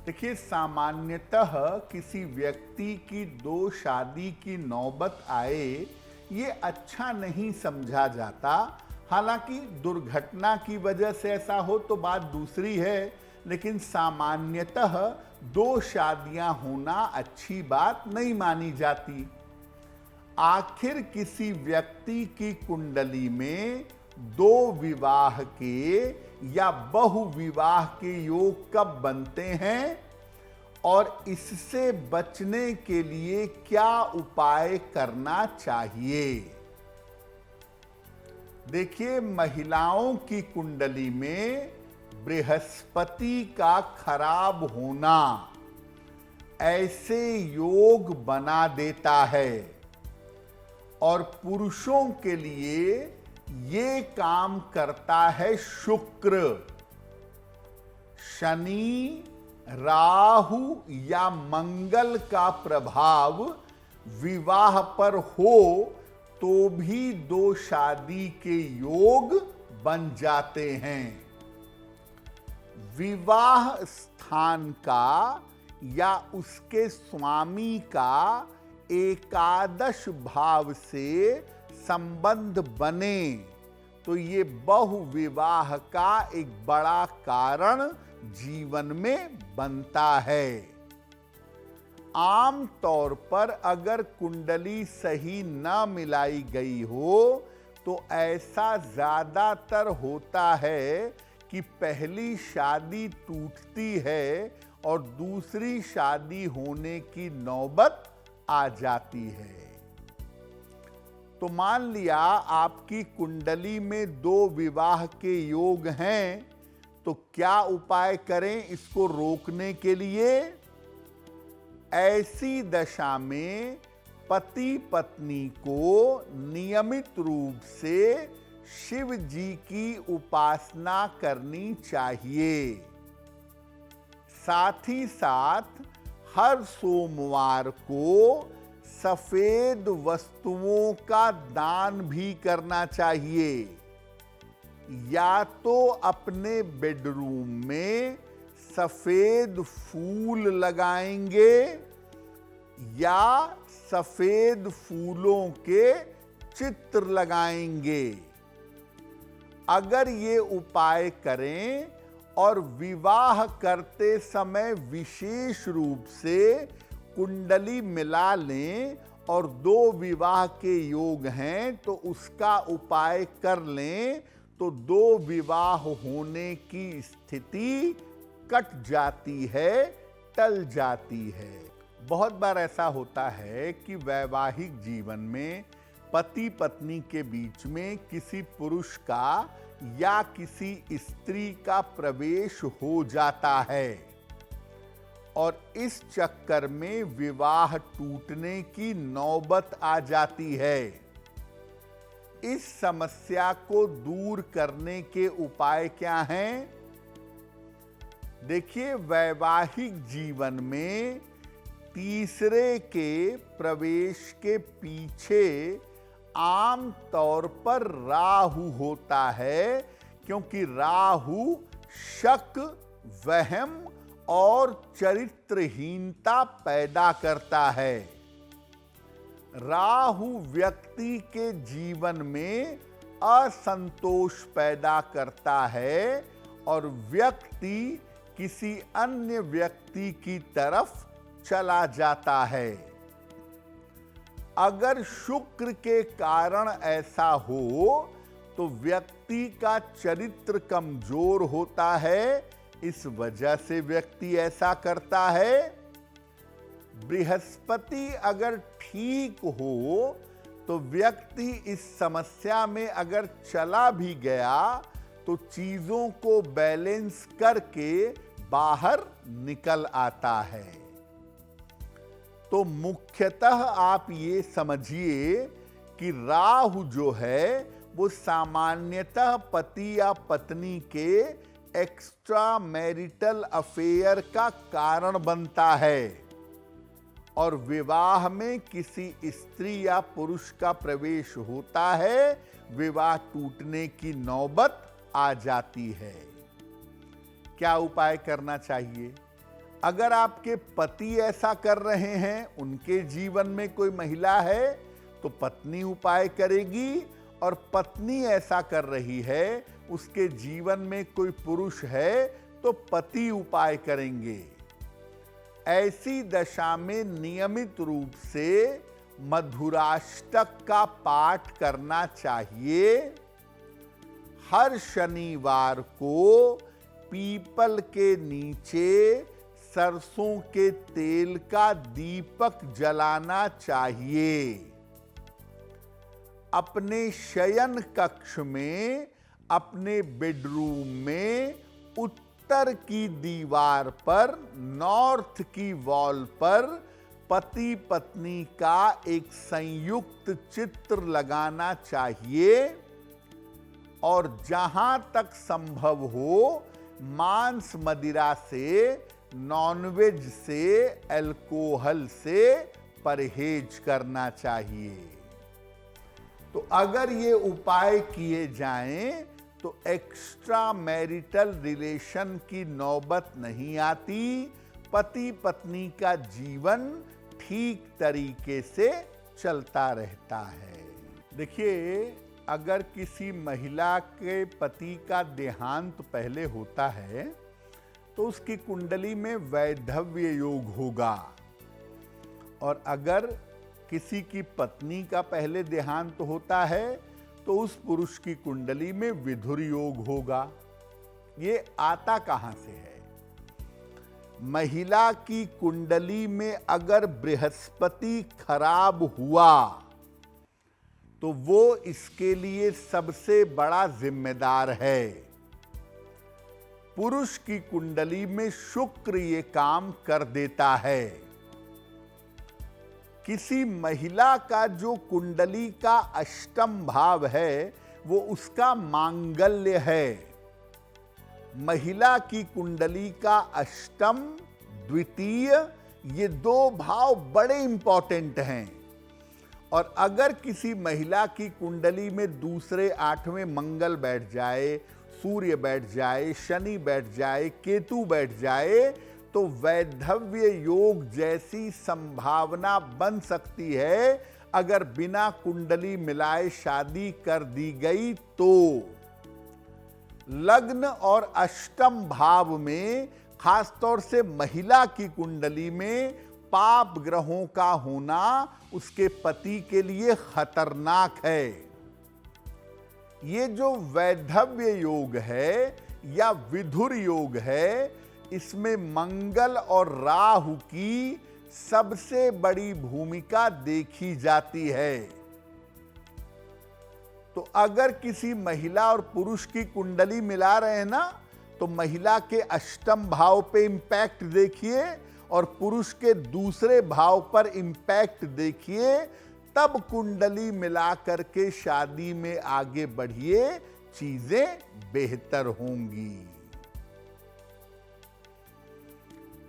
देखिए, सामान्यतः किसी व्यक्ति की दो शादी की नौबत आए, ये अच्छा नहीं समझा जाता। हालांकि दुर्घटना की वजह से ऐसा हो तो बात दूसरी है, लेकिन सामान्यतः दो शादियां होना अच्छी बात नहीं मानी जाती। आखिर किसी व्यक्ति की कुंडली में दो विवाह के या बहुविवाह के योग कब बनते हैं और इससे बचने के लिए क्या उपाय करना चाहिए? देखिए, महिलाओं की कुंडली में बृहस्पति का खराब होना ऐसे योग बना देता है, और पुरुषों के लिए ये काम करता है शुक्र। शनि, राहु या मंगल का प्रभाव विवाह पर हो तो भी दो शादी के योग बन जाते हैं। विवाह स्थान का या उसके स्वामी का एकादश भाव से संबंध बने तो ये बहुविवाह का एक बड़ा कारण जीवन में बनता है। आम तौर पर अगर कुंडली सही न मिलाई गई हो तो ऐसा ज्यादातर होता है कि पहली शादी टूटती है और दूसरी शादी होने की नौबत आ जाती है। तो मान लिया आपकी कुंडली में दो विवाह के योग हैं, तो क्या उपाय करें इसको रोकने के लिए? ऐसी दशा में पति पत्नी को नियमित रूप से शिव जी की उपासना करनी चाहिए। साथ ही साथ हर सोमवार को सफेद वस्तुओं का दान भी करना चाहिए। या तो अपने बेडरूम में सफेद फूल लगाएंगे या सफेद फूलों के चित्र लगाएंगे। अगर ये उपाय करें और विवाह करते समय विशेष रूप से कुंडली मिला लें और दो विवाह के योग हैं तो उसका उपाय कर लें तो दो विवाह होने की स्थिति कट जाती है, टल जाती है। बहुत बार ऐसा होता है कि वैवाहिक जीवन में पति पत्नी के बीच में किसी पुरुष का या किसी स्त्री का प्रवेश हो जाता है और इस चक्कर में विवाह टूटने की नौबत आ जाती है। इस समस्या को दूर करने के उपाय क्या हैं? देखिए, वैवाहिक जीवन में तीसरे के प्रवेश के पीछे आम तौर पर राहु होता है, क्योंकि राहु शक, वहम और चरित्रहीनता पैदा करता है। राहु व्यक्ति के जीवन में असंतोष पैदा करता है और व्यक्ति किसी अन्य व्यक्ति की तरफ चला जाता है। अगर शुक्र के कारण ऐसा हो तो व्यक्ति का चरित्र कमजोर होता है, इस वजह से व्यक्ति ऐसा करता है। बृहस्पति अगर ठीक हो तो व्यक्ति इस समस्या में अगर चला भी गया तो चीजों को बैलेंस करके बाहर निकल आता है। तो मुख्यतः आप ये समझिए कि राहु जो है वो सामान्यतः पति या पत्नी के एक्स्ट्रा मैरिटल अफेयर का कारण बनता है और विवाह में किसी स्त्री या पुरुष का प्रवेश होता है, विवाह टूटने की नौबत आ जाती है। क्या उपाय करना चाहिए? अगर आपके पति ऐसा कर रहे हैं, उनके जीवन में कोई महिला है तो पत्नी उपाय करेगी, और पत्नी ऐसा कर रही है, उसके जीवन में कोई पुरुष है तो पति उपाय करेंगे। ऐसी दशा में नियमित रूप से मधुराष्टक का पाठ करना चाहिए। हर शनिवार को पीपल के नीचे सरसों के तेल का दीपक जलाना चाहिए। अपने शयन कक्ष में, अपने बेडरूम में उत्तर की दीवार पर, नॉर्थ की वॉल पर पति पत्नी का एक संयुक्त चित्र लगाना चाहिए, और जहां तक संभव हो मांस मदिरा से, नॉनवेज से, अल्कोहल से परहेज करना चाहिए। तो अगर ये उपाय किए जाएं तो एक्स्ट्रा मैरिटल रिलेशन की नौबत नहीं आती, पति पत्नी का जीवन ठीक तरीके से चलता रहता है। देखिए, अगर किसी महिला के पति का देहांत पहले होता है तो उसकी कुंडली में वैधव्य योग होगा, और अगर किसी की पत्नी का पहले देहांत होता है तो उस पुरुष की कुंडली में विधुर योग होगा। ये आता कहां से है? महिला की कुंडली में अगर बृहस्पति खराब हुआ तो वो इसके लिए सबसे बड़ा जिम्मेदार है। पुरुष की कुंडली में शुक्र ये काम कर देता है। किसी महिला का जो कुंडली का अष्टम भाव है वो उसका मांगल्य है। महिला की कुंडली का अष्टम, द्वितीय, ये दो भाव बड़े इंपॉर्टेंट हैं। और अगर किसी महिला की कुंडली में दूसरे आठवें मंगल बैठ जाए, सूर्य बैठ जाए, शनि बैठ जाए, केतु बैठ जाए, तो वैधव्य योग जैसी संभावना बन सकती है। अगर बिना कुंडली मिलाए शादी कर दी गई तो लग्न और अष्टम भाव में, खासतौर से महिला की कुंडली में पाप ग्रहों का होना उसके पति के लिए खतरनाक है। ये जो वैधव्य योग है या विधुर योग है, इसमें मंगल और राहु की सबसे बड़ी भूमिका देखी जाती है। तो अगर किसी महिला और पुरुष की कुंडली मिला रहे हैं ना, तो महिला के अष्टम भाव पे इंपैक्ट देखिए और पुरुष के दूसरे भाव पर इंपैक्ट देखिए, तब कुंडली मिला करके शादी में आगे बढ़िए, चीजें बेहतर होंगी।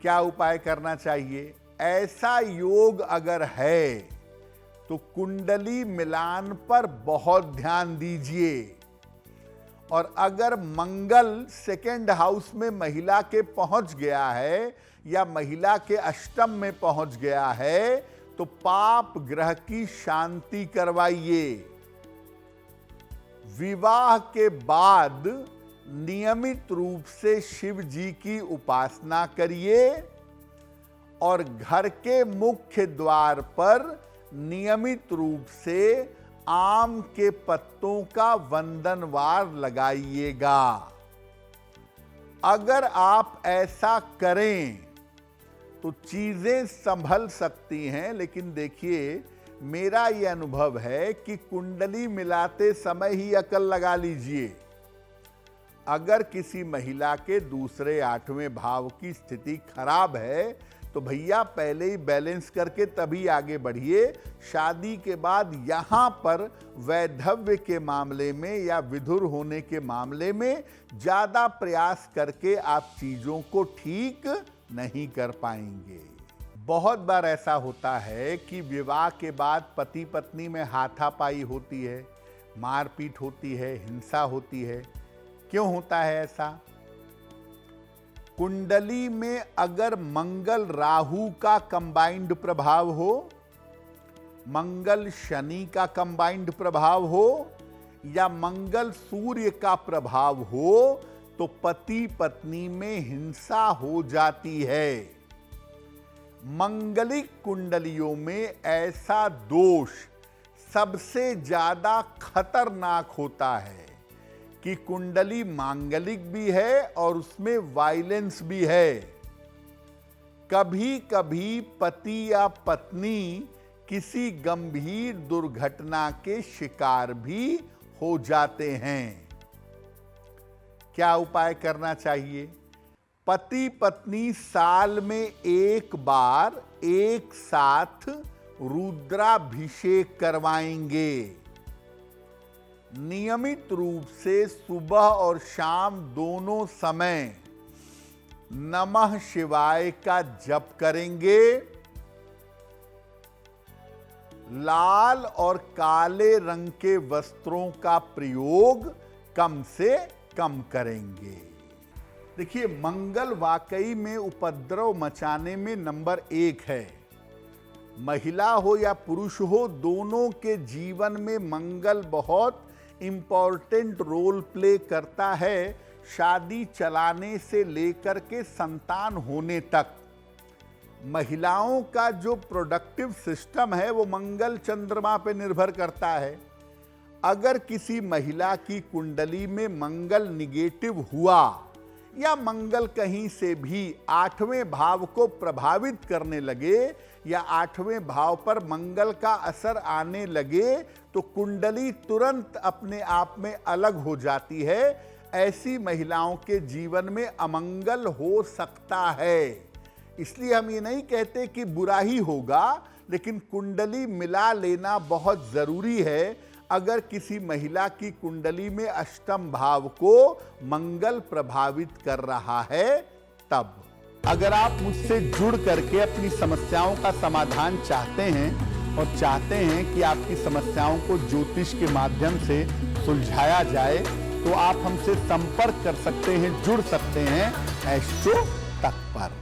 क्या उपाय करना चाहिए? ऐसा योग अगर है तो कुंडली मिलान पर बहुत ध्यान दीजिए। और अगर मंगल सेकेंड हाउस में महिला के पहुंच गया है या महिला के अष्टम में पहुंच गया है, तो पाप ग्रह की शांति करवाइए। विवाह के बाद नियमित रूप से शिव जी की उपासना करिए और घर के मुख्य द्वार पर नियमित रूप से आम के पत्तों का वंदनवार लगाइएगा। अगर आप ऐसा करें तो चीजें संभल सकती हैं। लेकिन देखिए, मेरा यह अनुभव है कि कुंडली मिलाते समय ही अकल लगा लीजिए। अगर किसी महिला के दूसरे आठवें भाव की स्थिति खराब है तो भैया पहले ही बैलेंस करके तभी आगे बढ़िए। शादी के बाद यहां पर वैधव्य के मामले में या विधुर होने के मामले में ज्यादा प्रयास करके आप चीजों को ठीक नहीं कर पाएंगे। बहुत बार ऐसा होता है कि विवाह के बाद पति पत्नी में हाथापाई होती है, मारपीट होती है, हिंसा होती है। क्यों होता है ऐसा? कुंडली में अगर मंगल राहु का कंबाइंड प्रभाव हो, मंगल शनि का कंबाइंड प्रभाव हो या मंगल सूर्य का प्रभाव हो तो पति पत्नी में हिंसा हो जाती है। मंगलिक कुंडलियों में ऐसा दोष सबसे ज्यादा खतरनाक होता है कि कुंडली मांगलिक भी है और उसमें वायलेंस भी है। कभी कभी पति या पत्नी किसी गंभीर दुर्घटना के शिकार भी हो जाते हैं। क्या उपाय करना चाहिए? पति पत्नी साल में एक बार एक साथ रुद्राभिषेक करवाएंगे। नियमित रूप से सुबह और शाम दोनों समय नमः शिवाय का जप करेंगे। लाल और काले रंग के वस्त्रों का प्रयोग कम से कम करेंगे। देखिए, मंगल वाकई में उपद्रव मचाने में नंबर 1 है। महिला हो या पुरुष हो, दोनों के जीवन में मंगल बहुत इंपॉर्टेंट रोल प्ले करता है, शादी चलाने से लेकर के संतान होने तक। महिलाओं का जो प्रोडक्टिव सिस्टम है वो मंगल चंद्रमा पे निर्भर करता है। अगर किसी महिला की कुंडली में मंगल निगेटिव हुआ या मंगल कहीं से भी 8वें भाव को प्रभावित करने लगे या 8वें भाव पर मंगल का असर आने लगे तो कुंडली तुरंत अपने आप में अलग हो जाती है। ऐसी महिलाओं के जीवन में अमंगल हो सकता है। इसलिए हम ये नहीं कहते कि बुरा ही होगा, लेकिन कुंडली मिला लेना बहुत जरूरी है। अगर किसी महिला की कुंडली में अष्टम भाव को मंगल प्रभावित कर रहा है तब। अगर आप मुझसे जुड़ करके अपनी समस्याओं का समाधान चाहते हैं और चाहते हैं कि आपकी समस्याओं को ज्योतिष के माध्यम से सुलझाया जाए तो आप हमसे संपर्क कर सकते हैं, जुड़ सकते हैं एस्ट्रो तक पर।